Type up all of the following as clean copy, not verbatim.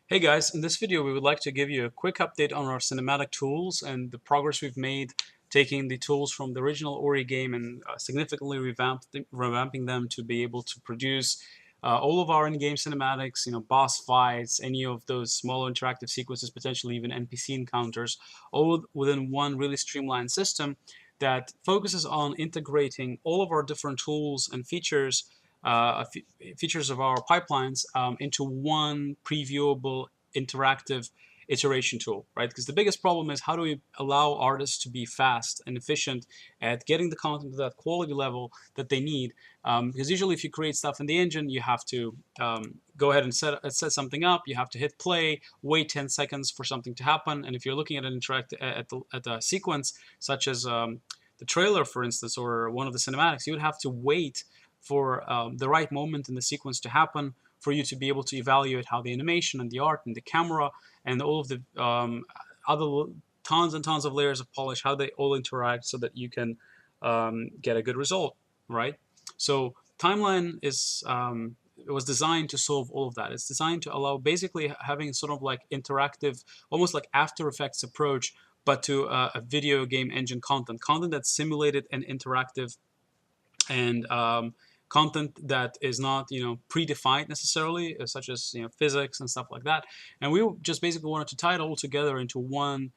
Hey guys, in this video we would like to give you a quick update on our cinematic tools and the progress we've made taking the tools from the original Ori game and significantly revamping them to be able to produce all of our in-game cinematics, boss fights, any of those smaller interactive sequences, potentially even NPC encounters, all within one really streamlined system that focuses on integrating all of our different tools and features of our pipelines into one previewable interactive iteration tool, right? Because the biggest problem is how do we allow artists to be fast and efficient at getting the content to that quality level that they need? Because usually, if you create stuff in the engine, you have to go ahead and set something up. You have to hit play, wait 10 seconds for something to happen. And if you're looking at an at a sequence such as the trailer, for instance, or one of the cinematics, you would have to wait for the right moment in the sequence to happen for you to be able to evaluate how the animation and the art and the camera and all of the other tons and tons of layers of polish, how they all interact so that you can get a good result, right? So timeline is it was designed to solve all of that. It's designed to allow basically having sort of like interactive, almost like After Effects approach, but to a video game engine content that's simulated and interactive and content that is not predefined necessarily, such as physics and stuff like that. And we just basically wanted to tie it all together into one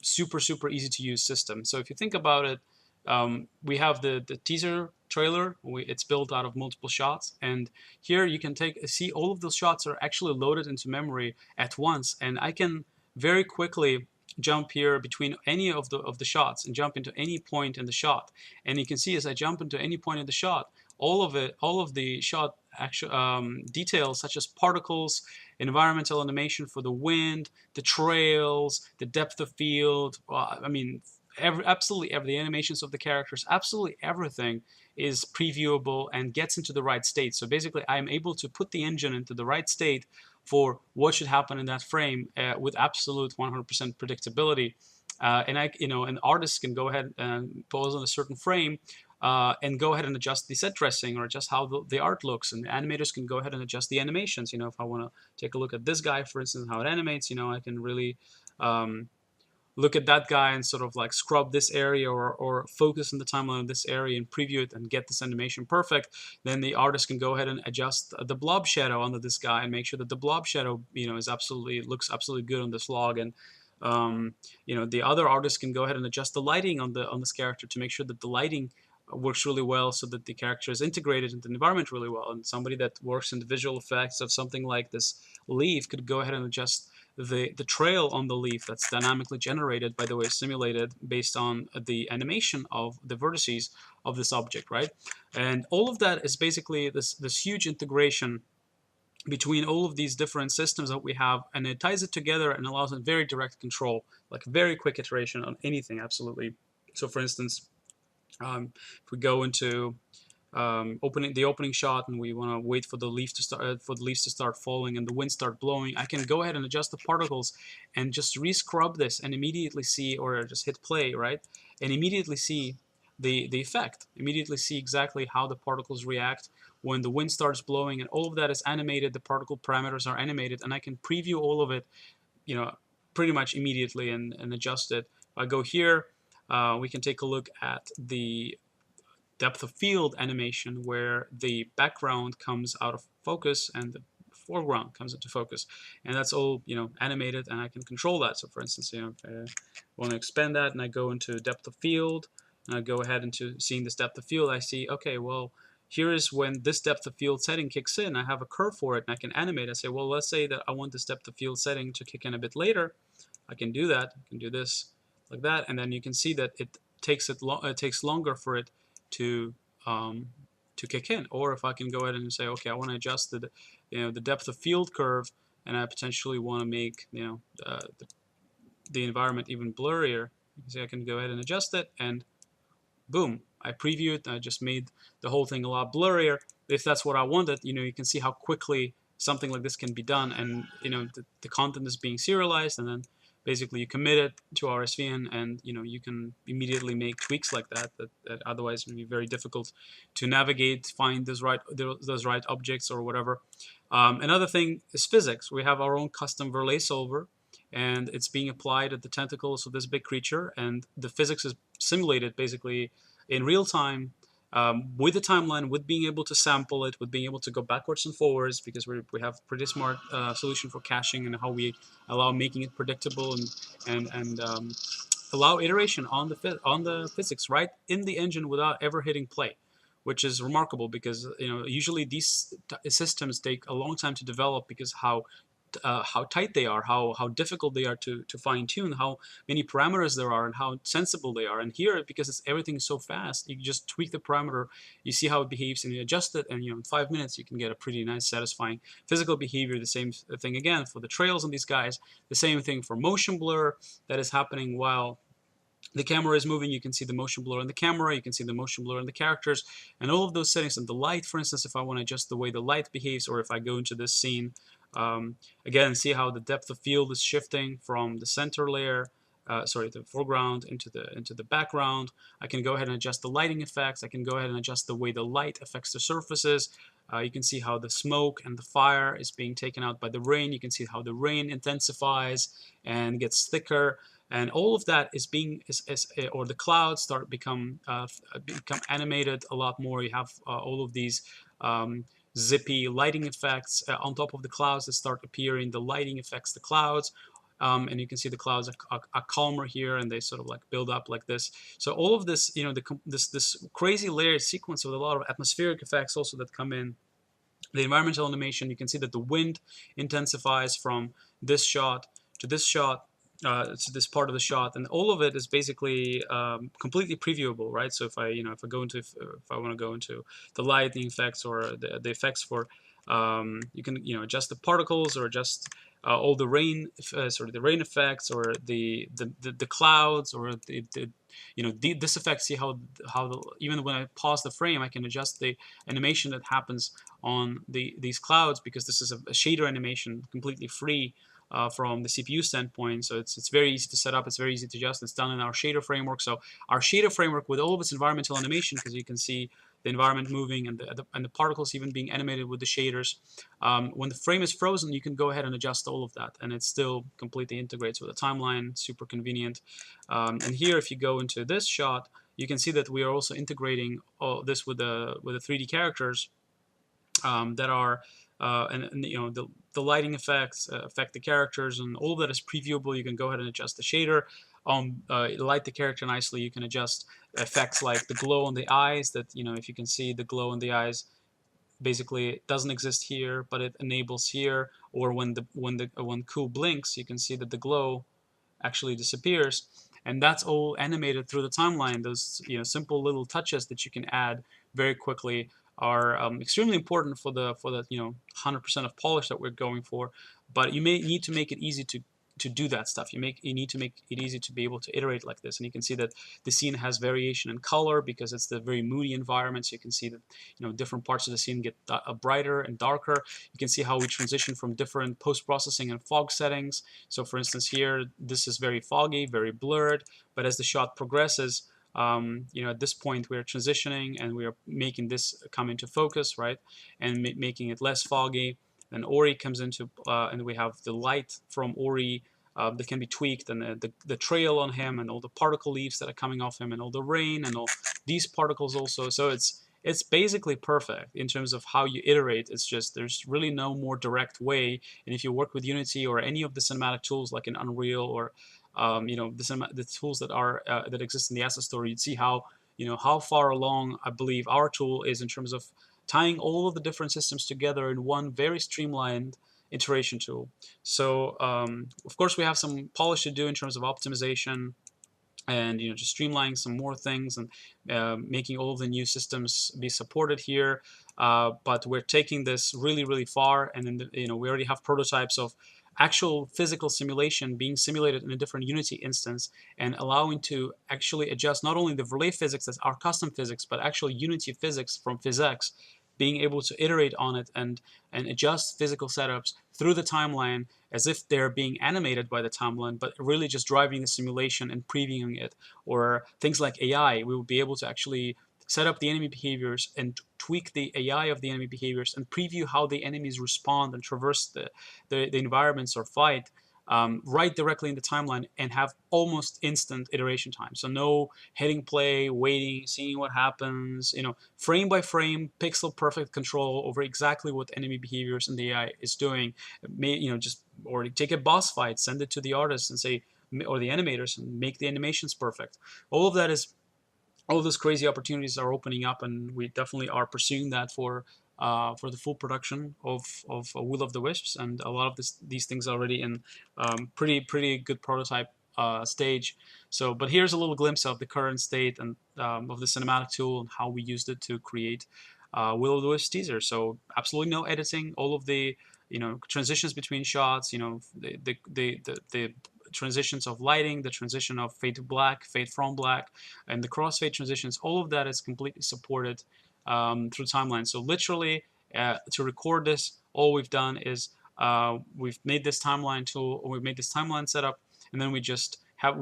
super easy to use system. So if you think about it, we have the teaser trailer. It's built out of multiple shots, and here you can see all of those shots are actually loaded into memory at once, and I can very quickly jump here between any of the shots and jump into any point in the shot. And you can see as I jump into any point in the shot, all of the shot actual details such as particles, environmental animation for the wind, the trails, the depth of field. I mean, absolutely every the animations of the characters, absolutely everything is previewable and gets into the right state. So basically, I'm able to put the engine into the right state for what should happen in that frame with absolute 100% predictability. And artists can go ahead and pose on a certain frame and go ahead and adjust the set dressing or adjust how the art looks. And the animators can go ahead and adjust the animations. If I want to take a look at this guy, for instance, how it animates, I can really look at that guy and sort of like scrub this area or focus on the timeline of this area and preview it and get this animation perfect. Then the artist can go ahead and adjust the blob shadow under this guy and make sure that the blob shadow looks absolutely good on this log. And the other artist can go ahead and adjust the lighting on this character to make sure that the lighting works really well so that the character is integrated into the environment really well. And somebody that works in the visual effects of something like this leaf could go ahead and adjust the trail on the leaf that's dynamically generated, by the way, simulated based on the animation of the vertices of this object, right? And all of that is basically this huge integration between all of these different systems that we have, and it ties it together and allows a very direct control, like very quick iteration on anything, absolutely. So for instance, if we go into opening shot and we want to wait for the leaves to start falling and the wind start blowing, I can go ahead and adjust the particles and just rescrub this and immediately see, or just hit play, right, and immediately see the effect, immediately see exactly how the particles react when the wind starts blowing, and all of that is animated. The particle parameters are animated, and I can preview all of it pretty much immediately and adjust it. If I go here, we can take a look at the depth of field animation where the background comes out of focus and the foreground comes into focus, and that's all animated, and I can control that. So for instance, if I want to expand that and I go into depth of field and I go ahead into seeing this depth of field, I see, okay, well, here is when this depth of field setting kicks in. I have a curve for it and I can animate. I say, well, let's say that I want this depth of field setting to kick in a bit later. I can do that. I can do this like that, and then you can see that it takes longer for it to kick in. Or if I can go ahead and say, okay, I want to adjust the depth of field curve, and I potentially want to make the environment even blurrier. You can see I can go ahead and adjust it, and boom, I preview it. I just made the whole thing a lot blurrier. If that's what I wanted, you can see how quickly something like this can be done, and the content is being serialized, and then basically you commit it to RSVN, and you can immediately make tweaks like that otherwise would be very difficult to navigate, find those right objects or whatever. Another thing is physics. We have our own custom Verlet solver, and it's being applied at the tentacles of this big creature, and the physics is simulated basically in real time, with the timeline, with being able to sample it, with being able to go backwards and forwards, because we have pretty smart solution for caching and how we allow making it predictable, and allow iteration on the physics right in the engine without ever hitting play, which is remarkable because usually these systems take a long time to develop because how tight they are, how difficult they are to fine tune, how many parameters there are, and how sensible they are. And here, because everything is so fast, you just tweak the parameter, you see how it behaves, and you adjust it, and in 5 minutes you can get a pretty nice, satisfying physical behavior. The same thing again for the trails on these guys. The same thing for motion blur that is happening while the camera is moving. You can see the motion blur in the camera, you can see the motion blur in the characters, and all of those settings. And the light, for instance, if I want to adjust the way the light behaves, or if I go into this scene, again, see how the depth of field is shifting from the center layer, the foreground into the background. I can go ahead and adjust the lighting effects. I can go ahead and adjust the way the light affects the surfaces. You can see how the smoke and the fire is being taken out by the rain. You can see how the rain intensifies and gets thicker, and all of that is being or the clouds start become animated a lot more. You have all of these zippy lighting effects on top of the clouds that start appearing. The lighting affects the clouds. And you can see the clouds are calmer here, and they sort of like build up like this. So all of this, this crazy layered sequence with a lot of atmospheric effects also that come in. The environmental animation, you can see that the wind intensifies from this shot to this shot, to this part of the shot, and all of it is basically completely previewable, right? So if I if I want to go into the lighting effects or the effects for, you can adjust the particles or adjust all the rain, the rain effects, or the clouds, or this effect. See how even when I pause the frame, I can adjust the animation that happens on these clouds, because this is a shader animation, completely free from the CPU standpoint. So it's very easy to set up, it's very easy to adjust. It's done in our shader framework. So our shader framework, with all of its environmental animation, because you can see the environment moving and the particles even being animated with the shaders. When the frame is frozen, you can go ahead and adjust all of that, and it still completely integrates with the timeline. Super convenient. And here, if you go into this shot, you can see that we are also integrating all this with the 3D characters that are and the lighting effects affect the characters, and all of that is previewable. You can go ahead and adjust the shader, light the character nicely. You can adjust effects like the glow on the eyes. That if you can see the glow on the eyes, basically it doesn't exist here, but it enables here. Or when Ku blinks, you can see that the glow actually disappears, and that's all animated through the timeline. Those simple little touches that you can add very quickly are extremely important for the 100% of polish that we're going for. But you may need to make it easy to do that stuff. You need to make it easy to be able to iterate like this. And you can see that the scene has variation in color because it's the very moody environment. So you can see that different parts of the scene get brighter and darker. You can see how we transition from different post-processing and fog settings. So for instance here, this is very foggy, very blurred, but as the shot progresses, at this point we're transitioning and we are making this come into focus, right, and making it less foggy. Then Ori comes into, and we have the light from Ori that can be tweaked, and the trail on him, and all the particle leaves that are coming off him, and all the rain, and all these particles also. So it's basically perfect in terms of how you iterate. It's just there's really no more direct way. And if you work with Unity or any of the cinematic tools like in Unreal or the tools that are that exist in the asset store, you'd see how far along I believe our tool is in terms of tying all of the different systems together in one very streamlined iteration tool. So of course we have some polish to do in terms of optimization, and just streamlining some more things, and making all of the new systems be supported here. But we're taking this really, really far, and then we already have prototypes of actual physical simulation being simulated in a different Unity instance, and allowing to actually adjust not only the Verlet physics, that's our custom physics, but actual Unity physics from PhysX being able to iterate on it and adjust physical setups through the timeline as if they're being animated by the timeline, but really just driving the simulation and previewing it. Or things like AI, we will be able to actually set up the enemy behaviors and tweak the AI of the enemy behaviors and preview how the enemies respond and traverse the environments or fight, right directly in the timeline, and have almost instant iteration time. So no hitting play, waiting, seeing what happens, frame by frame, pixel perfect control over exactly what enemy behaviors and the AI is doing. Just or take a boss fight, send it to the artist and say, or the animators, and make the animations perfect. All of that is all of those crazy opportunities are opening up, and we definitely are pursuing that for the full production of Will of the Wisps, and a lot of these things are already in pretty good prototype stage. So, but here's a little glimpse of the current state and of the cinematic tool and how we used it to create Will of the Wisps teaser. So, absolutely no editing. All of the transitions between shots, the transitions of lighting, the transition of fade to black, fade from black, and the crossfade transitions, all of that is completely supported through timeline. So literally, to record this, all we've done is we've made this timeline tool, or we've made this timeline setup, and then we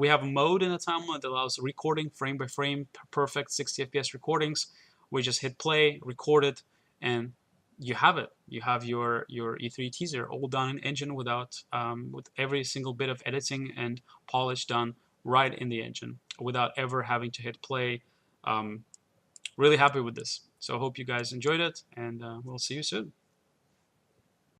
have a mode in the timeline that allows recording frame by frame, perfect 60 FPS recordings. We just hit play, record it, and you have it. You have your E3 teaser all done in engine with every single bit of editing and polish done right in the engine without ever having to hit play. Um, Really happy with this. So I hope you guys enjoyed it, and we'll see you soon.